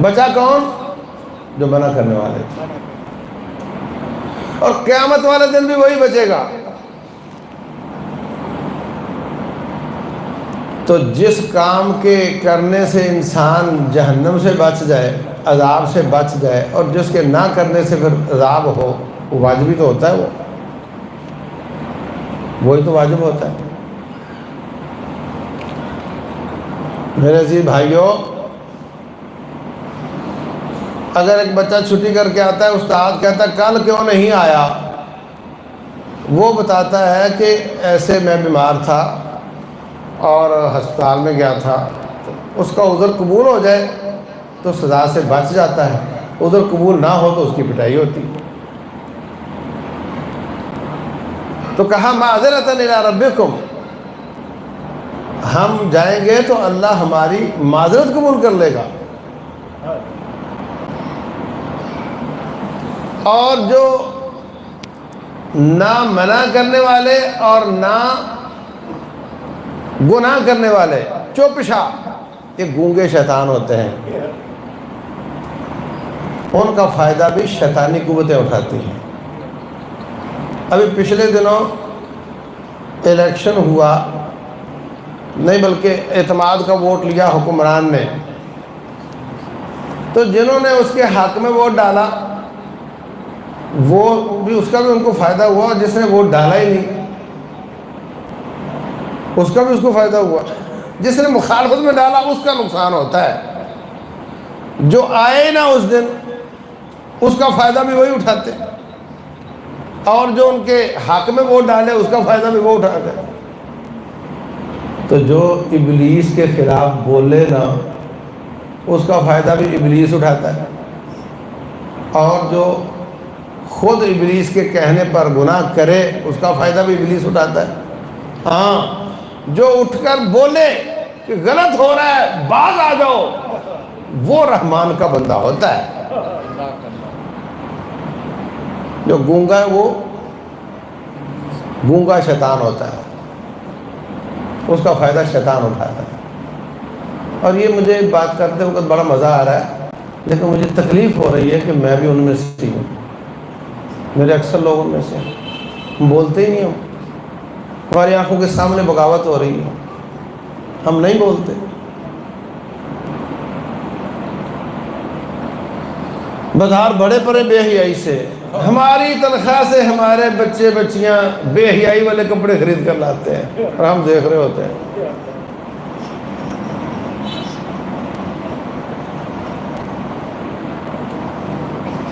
بچا کون؟ جو منع کرنے والے تھے، اور قیامت والے دن بھی وہی بچے گا۔ تو جس کام کے کرنے سے انسان جہنم سے بچ جائے، عذاب سے بچ جائے، اور جس کے نہ کرنے سے پھر عذاب ہو، وہ واجبی تو ہوتا ہے، وہی تو واجب ہوتا ہے۔ میرے عزیز بھائیوں، اگر ایک بچہ چھٹی کر کے آتا ہے، استاد کہتا ہے کل کیوں نہیں آیا، وہ بتاتا ہے کہ ایسے میں بیمار تھا اور ہسپتال میں گیا تھا، اس کا عذر قبول ہو جائے تو سزا سے بچ جاتا ہے، عذر قبول نہ ہو تو اس کی پٹائی ہوتی۔ تو کہا معذرۃ الی ربکم، ہم جائیں گے تو اللہ ہماری معذرت قبول کر لے گا، اور جو نہ منع کرنے والے اور نہ گناہ کرنے والے چوپشا، یہ گونگے شیطان ہوتے ہیں، ان کا فائدہ بھی شیطانی قوتیں اٹھاتی ہیں۔ ابھی پچھلے دنوں الیکشن ہوا، نہیں بلکہ اعتماد کا ووٹ لیا حکمران نے، تو جنہوں نے اس کے حق میں ووٹ ڈالا وہ بھی، اس کا بھی ان کو فائدہ ہوا، اور جس نے ووٹ ڈالا ہی نہیں اس کا بھی اس کو فائدہ ہوا۔ جس نے مخالفت میں ڈالا اس کا نقصان ہوتا ہے، جو آئے نا اس دن اس کا فائدہ بھی وہی اٹھاتے، اور جو ان کے حق میں ووٹ ڈالے اس کا فائدہ بھی وہ اٹھاتے۔ تو جو ابلیس کے خلاف بولے نا اس کا فائدہ بھی ابلیس اٹھاتا ہے، اور جو خود ابلیس کے کہنے پر گناہ کرے اس کا فائدہ بھی ابلیس اٹھاتا ہے۔ ہاں، جو اٹھ کر بولے کہ غلط ہو رہا ہے باز آ جاؤ، وہ رحمان کا بندہ ہوتا ہے۔ جو گونگا ہے وہ گونگا شیطان ہوتا ہے، اس کا فائدہ شیطان اٹھاتا ہے۔ اور یہ مجھے بات کرتے وقت بڑا مزہ آ رہا ہے، لیکن مجھے تکلیف ہو رہی ہے کہ میں بھی ان میں سے ہوں، میرے اکثر لوگوں میں سے، ہم بولتے ہی نہیں ہوں، ہماری آنکھوں کے سامنے بغاوت ہو رہی ہے، ہم نہیں بولتے۔ بازار بڑے پڑے بے حیائی سے، ہماری تنخواہ سے ہمارے بچے بچیاں بے حیائی والے کپڑے خرید کر لاتے ہیں، اور ہم دیکھ رہے ہوتے ہیں۔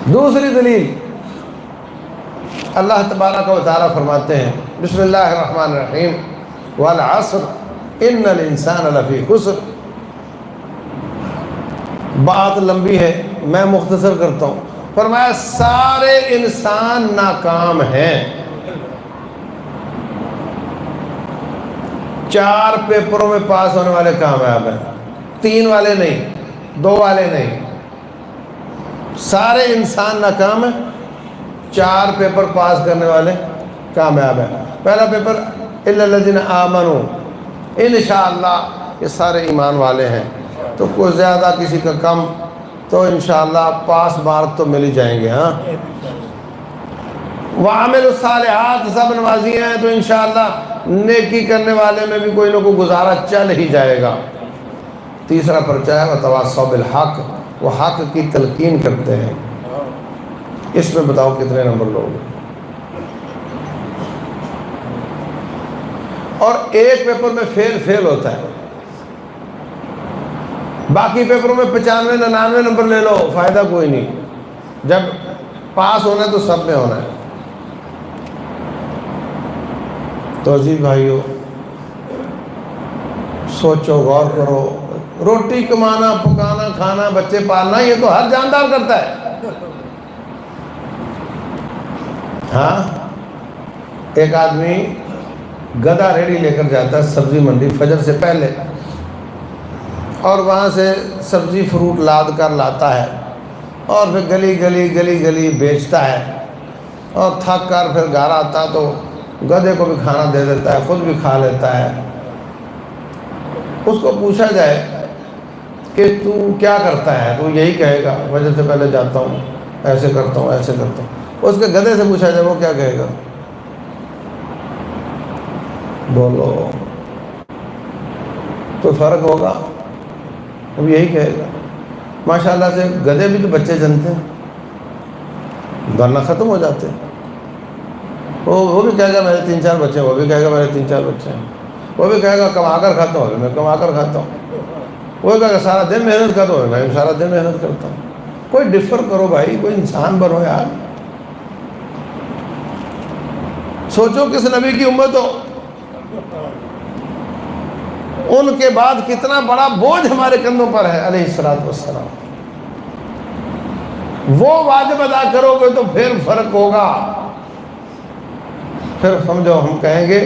دوسری دلیل، اللہ تبارک و تعالیٰ فرماتے ہیں بسم اللہ الرحمن الرحیم والعصر ان الانسان لفی خسر۔ بات لمبی ہے، میں مختصر کرتا ہوں۔ فرمایا سارے انسان ناکام ہیں، 4 پیپروں میں پاس ہونے والے کامیاب ہیں، 3 والے نہیں، 2 والے نہیں، سارے انسان ناکام ہیں، 4 پیپر پاس کرنے والے کامیاب ہیں۔ پہلا پیپر الا الذین آمنوا، انشاءاللہ یہ سارے ایمان والے ہیں، تو کوئی زیادہ کسی کا کم، تو انشاءاللہ پاس مارک تو مل ہی جائیں گے۔ ہاں، وعملوا الصالحات، سب نمازی ہیں تو انشاءاللہ نیکی کرنے والے میں بھی کوئی نہ کوئی گزارا چل ہی جائے گا۔ تیسرا پرچہ ہے وتواصوا بالحق، وہ حق کی تلقین کرتے ہیں۔ اس میں بتاؤ کتنے نمبر لوگ ہیں؟ اور ایک پیپر میں فیل ہوتا ہے، باقی پیپروں میں 95 99 نمبر لے لو، فائدہ کوئی نہیں۔ جب پاس ہونا ہے تو سب میں ہونا ہے۔ تو عزیز بھائیو، سوچو، غور کرو، روٹی کمانا، پکانا، کھانا، بچے پالنا، یہ تو ہر جاندار کرتا ہے۔ ہاں، ایک آدمی گدھا ریڑھی لے کر جاتا ہے سبزی منڈی فجر سے پہلے، اور وہاں سے سبزی فروٹ لاد کر لاتا ہے، اور پھر گلی گلی بیچتا ہے، اور تھک کر پھر گھر آتا تو گدھے کو بھی کھانا دے دیتا ہے، خود بھی کھا لیتا ہے۔ اس کو پوچھا جائے کہ تو کیا کرتا ہے، تو یہی کہے گا فجر سے پہلے جاتا ہوں، ایسے کرتا ہوں، ایسے کرتا ہوں۔ اس کے گدھے سے پوچھا جائے وہ کیا کہے گا؟ بولو، تو فرق ہوگا؟ وہ یہی کہے گا۔ ماشاءاللہ سے گدھے بھی تو بچے جنتے ہیں، ورنہ ختم ہو جاتے ہیں۔ وہ بھی کہے گا میرے 3-4 بچے ہیں، وہ بھی کہے گا میرے 3-4 بچے ہیں، وہ بھی کہے گا کما کر کھاتا ہوں، میں کما کر کھاتا ہوں، وہ کہے گا سارا دن محنت کرتا ہوں، میں سارا دن محنت کرتا ہوں۔ کوئی ڈفر کرو بھائی، کوئی انسان بنو یار، سوچو کس نبی کی امت ہو، ان کے بعد کتنا بڑا بوجھ ہمارے کندھوں پر ہے علیہ الصلوۃ والسلام۔ وہ واجب ادا کرو گے تو پھر فرق ہوگا۔ پھر سمجھو، ہم کہیں گے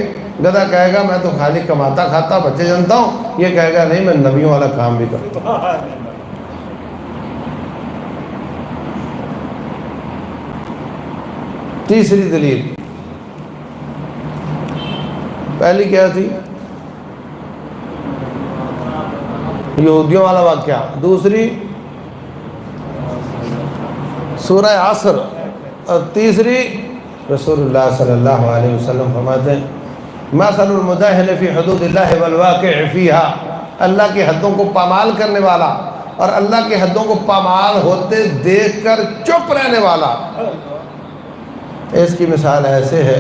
گدھا کہے گا میں تو خالی کماتا کھاتا بچے جانتا ہوں، یہ کہے گا نہیں میں نبیوں والا کام بھی کرتا ہوں۔ تیسری دلیل، پہلی کیا تھی؟ یہودیوں والا واقعہ، دوسری سورہ عصر، اور تیسری رسول اللہ صلی اللہ علیہ وسلم فرماتے ہیں مثل المجاہد فی حدود اللہ والواقع فیہا، اللہ کی حدوں کو پامال کرنے والا اور اللہ کی حدوں کو پامال ہوتے دیکھ کر چپ رہنے والا، اس کی مثال ایسے ہے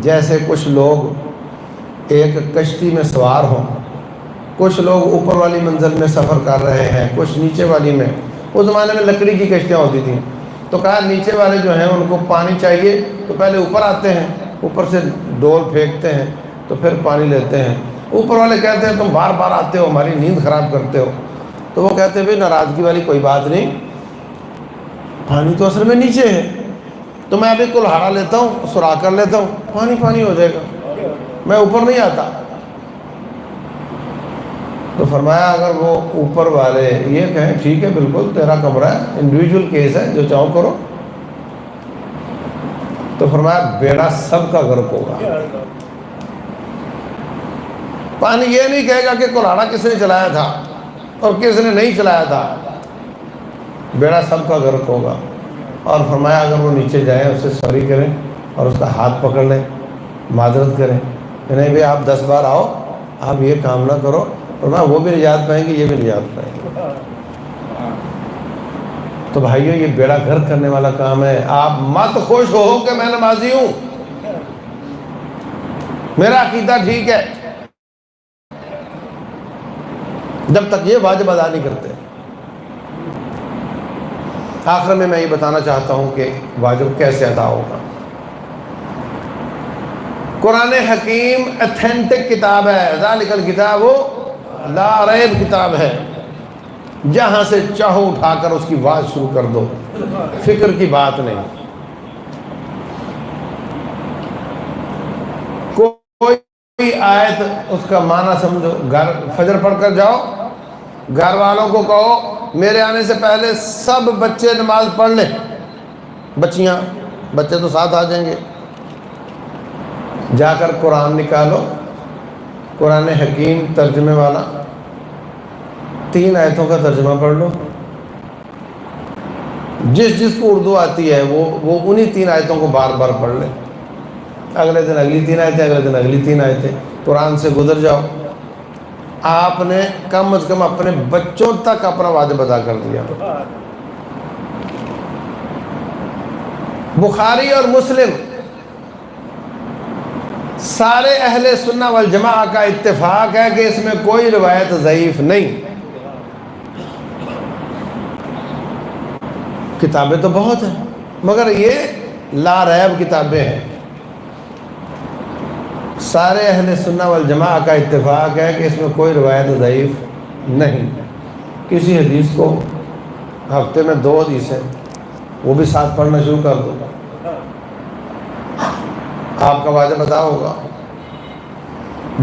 جیسے کچھ لوگ ایک کشتی میں سوار ہوں، کچھ لوگ اوپر والی منزل میں سفر کر رہے ہیں، کچھ نیچے والی میں۔ اس زمانے میں لکڑی کی کشتیاں ہوتی تھیں، تو کہا نیچے والے جو ہیں ان کو پانی چاہیے تو پہلے اوپر آتے ہیں، اوپر سے ڈول پھینکتے ہیں تو پھر پانی لیتے ہیں۔ اوپر والے کہتے ہیں تم بار بار آتے ہو، ہماری نیند خراب کرتے ہو، تو وہ کہتے ہیں بھئی ناراضگی والی کوئی بات نہیں، پانی تو اصل میں نیچے ہے، تو میں ابھی کلہاڑا لیتا ہوں، سرا کر لیتا ہوں، پانی پانی ہو جائے گا، میں اوپر نہیں آتا۔ تو فرمایا اگر وہ اوپر والے یہ کہیں ٹھیک ہے بالکل تیرا کمرہ ہے، انڈیویجول کیس ہے، جو چاہو کرو، تو فرمایا بیڑا سب کا غرق ہوگا۔ پانی یہ نہیں کہے گا کہ کلہاڑا کس نے چلایا تھا اور کس نے نہیں چلایا تھا، بیڑا سب کا غرق ہوگا۔ اور فرمایا اگر وہ نیچے جائیں اس سے سوری کریں اور اس کا ہاتھ پکڑ لیں، معذرت کریں کہ نہیں بھئی آپ 10 بار آؤ، آپ یہ کام نہ کرو، فرمایا وہ بھی نجات پائیں گے، یہ بھی نجات پائیں گے۔ تو بھائیو یہ بیڑا گھر کرنے والا کام ہے۔ آپ مت خوش ہو کہ میں نمازی ہوں، میرا عقیدہ ٹھیک ہے، جب تک یہ واجب ادا نہیں کرتے۔ آخر میں یہ بتانا چاہتا ہوں کہ واجب کیسے ادا ہوگا۔ قرآن حکیم اتھینٹک کتاب ہے، ذالک الکتاب لا ریب کتاب ہے، جہاں سے چاہو اٹھا کر اس کی بات شروع کر دو، فکر کی بات نہیں۔ کوئی آیت اس کا معنی سمجھو، فجر پڑھ کر جاؤ، گھر والوں کو کہو میرے آنے سے پہلے سب بچے نماز پڑھ لیں، بچیاں بچے تو ساتھ آ جائیں گے، جا کر قرآن نکالو، قرآن حکیم ترجمے والا 3 آیتوں کا ترجمہ پڑھ لو، جس کو اردو آتی ہے وہ انہی 3 آیتوں کو بار بار پڑھ لے، اگلے دن اگلی 3 آیتیں، اگلے دن اگلی 3 آیتیں، قرآن سے گزر جاؤ۔ آپ نے کم از کم اپنے بچوں تک اپنا واجب ادا کر دیا۔ بخاری اور مسلم سارے اہل سنہ والجماعہ کا اتفاق ہے کہ اس میں کوئی روایت ضعیف نہیں۔ کتابیں تو بہت ہیں مگر یہ لا ریب کتابیں ہیں۔ سارے اہل سنہ والجماعہ کا اتفاق ہے کہ اس میں کوئی روایت ضعیف نہیں۔ کسی حدیث کو ہفتے میں 2 حدیثیں وہ بھی ساتھ پڑھنا شروع کر دو، آپ کا واجب ادا ہوگا۔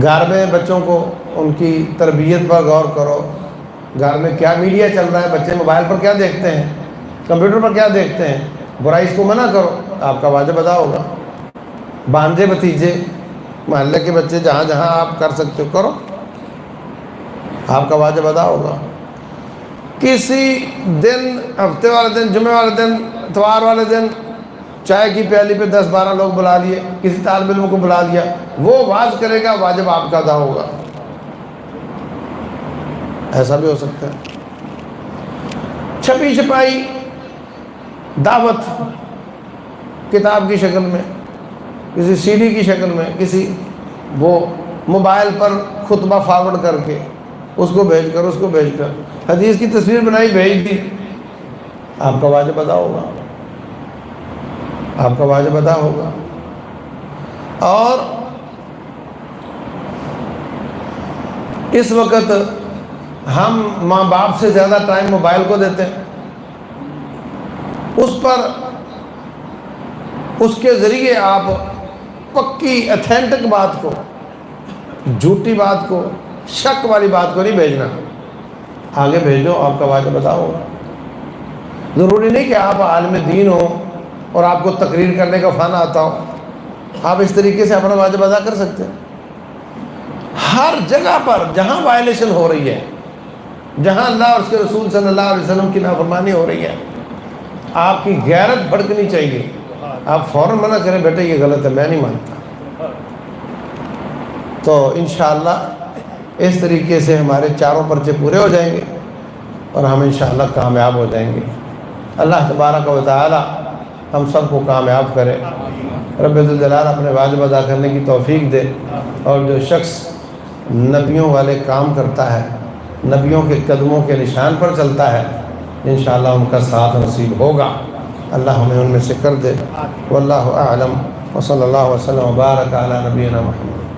گھر میں بچوں کو ان کی تربیت پر غور کرو، گھر میں کیا میڈیا چل رہا ہے، بچے موبائل پر کیا دیکھتے ہیں، کمپیوٹر پر کیا دیکھتے ہیں، برائی اس کو منع کرو، آپ کا واجب ادا ہوگا۔ بھانجے بھتیجے محلے کے بچے جہاں جہاں آپ کر سکتے ہو کرو، آپ کا واجب ادا ہوگا۔ کسی دن، ہفتے والے دن، جمعے والے دن، اتوار والے دن چائے کی پیالی پہ 10-12 لوگ بلا لیے، کسی طالب علم کو بلا لیا، وہ واز کرے گا، واجب آپ کا ادا ہوگا۔ ایسا بھی ہو سکتا ہے۔ چھپی چھپائی دعوت کتاب کی شکل میں، کسی سی ڈی کی شکل میں، کسی وہ موبائل پر خطبہ فارورڈ کر کے اس کو بھیج کر حدیث کی تصویر بنائی بھیج دی، آپ کا واجب ادا ہوگا، آپ کا واجب ادا ہوگا۔ اور اس وقت ہم ماں باپ سے زیادہ ٹائم موبائل کو دیتے ہیں، اس پر اس کے ذریعے آپ پکی اتھینٹک بات کو، جھوٹی بات کو، شک والی بات کو نہیں بھیجنا. آگے بھیجو، آپ کا واجب ادا ہوگا. ضروری نہیں کہ آپ عالم دین ہو اور آپ کو تقریر کرنے کا فن آتا ہو. آپ اس طریقے سے اپنا واجب ادا کر سکتے ہیں. ہر جگہ پر جہاں وائلیشن ہو رہی ہے، جہاں اللہ اور اس کے رسول صلی اللہ علیہ وسلم کی نافرمانی ہو رہی ہے، آپ کی غیرت بھڑکنی چاہیے. آپ فوراً منع کریں، بیٹے یہ غلط ہے، میں نہیں مانتا. تو انشاءاللہ اس طریقے سے ہمارے چاروں پرچے پورے ہو جائیں گے اور ہم انشاءاللہ کامیاب ہو جائیں گے. اللہ تبارک و تعالی ہم سب کو کامیاب کرے. رب ذوالجلال اپنے واجب ادا کرنے کی توفیق دے. اور جو شخص نبیوں والے کام کرتا ہے، نبیوں کے قدموں کے نشان پر چلتا ہے، انشاءاللہ ان کا ساتھ نصیب ہوگا. اللہ ہمیں ان میں سے کر دے. واللہ اعلم وصلی اللہ وسلم وبارک علی نبینا محمد.